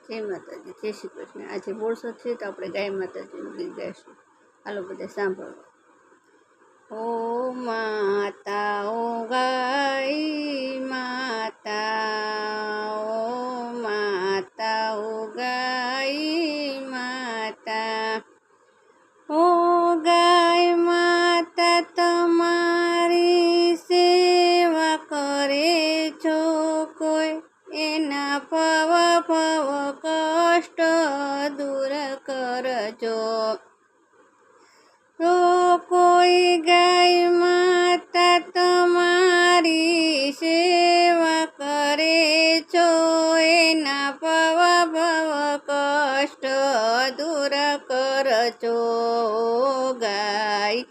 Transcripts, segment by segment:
જય માતાજી, જય શ્રી કૃષ્ણ। આજે બોરસદ છે તો આપણે ગાય માતાજીનું ગીત ગાઈશું। હાલો બધા સાંભળો। ઓ માતા ઓ ગાય માતા, ઓ માતા ઓ ગાય માતા, ઓ ગાય માતા તમારી સેવા કરે છો કોઈ, એના પવ કષ્ટ દૂર કરજો। તો કોઈ ગાય માતા તમારી સેવા કરે છો, એના પવ કષ્ટ દૂર કરજો। ગાય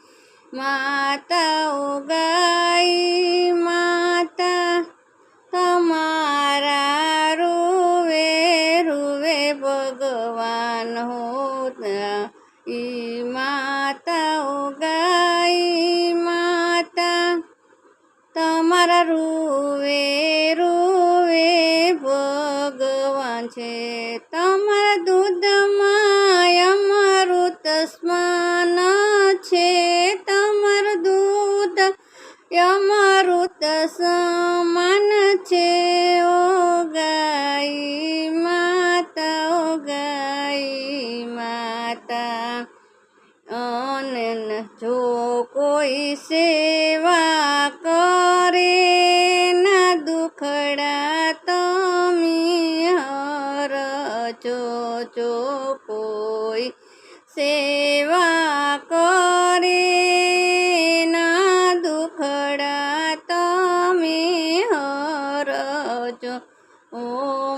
માતા ઓ ગાય માતા તમારા રૂવે રૂવે ભગવાન હોતા। ઈ માતા ઓ ગાય માતા તમારા રૂવે રૂવે ભગવાન છે। તમારા દૂધમાં અમૃત સ્નાન છે, તમારું દૂધ અમૃત સમાન છે। ઓ ગાય માતા, ઓ ગાય માતા, અને જો કોઈ સેવા કરે ના દુખડા તમે હરજો। જો કોઈ સેવા કરે ના દુખડા તમે હરજો। ઓ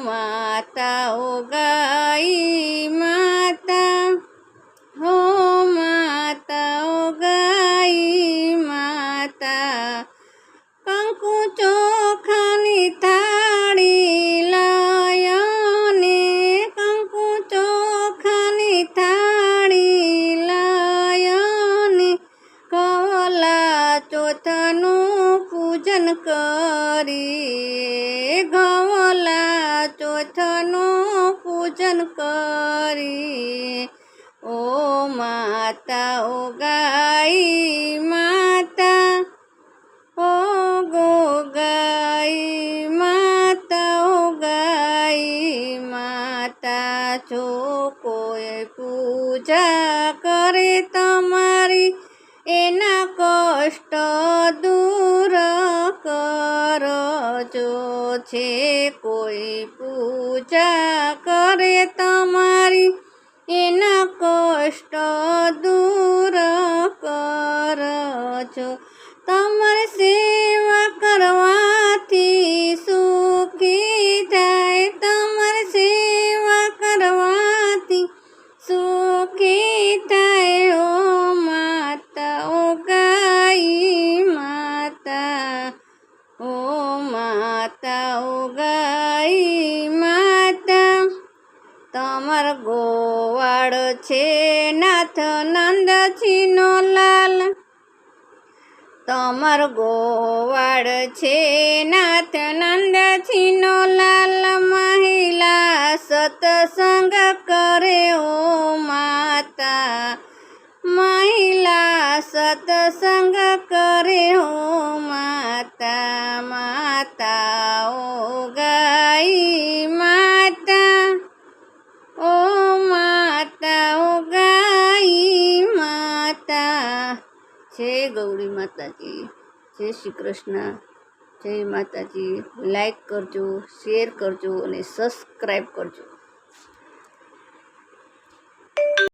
માતા ઓ ગાય માતા, ઓ માતા ઓ ગાય માતા, કંકુ ચોખાની થાળી લાયને, કંકુ ચોખાની થાળી લાયને, કવલા ચોથનું પૂજન કરી, કવલા ચોથનું પૂજન કરી। ઓ માતા ઓ ગાય માતા, ઓ ગો ગાય માતા, ઓ ગાય માતા, જો કોઈ પૂજા કરે તમારી એના કષ્ટ દૂર કરજો। છે કોઈ પૂજા કરે તમારી એના કષ્ટ દૂર કરજો। તમારી સેવા કરવાથી સુખી થાય, તમારી સેવા કરવાથી સુખી થાય। ઓ માતા ઓ ગાય માતા, ઓ માતા ઓ ગાય માતા, તમાર ગોવાળ છે નાથ નંદજીનો લાલ, તમાર ગોવાળ છે નાથ નંદજીનો લાલ, મહિલા સત્સંગ કરે। ઓ માતા મહિલા સત્સંગ કરે। ઓ માતા, માતા ઓ ગાય માતા, ઓ માતા ઓ ગાય માતા। જય ગૌરી માતાજી, જય શ્રી કૃષ્ણ, જય માતાજી। લાઈક કરજો, શેર કરજો અને સબસ્ક્રાઈબ કરજો।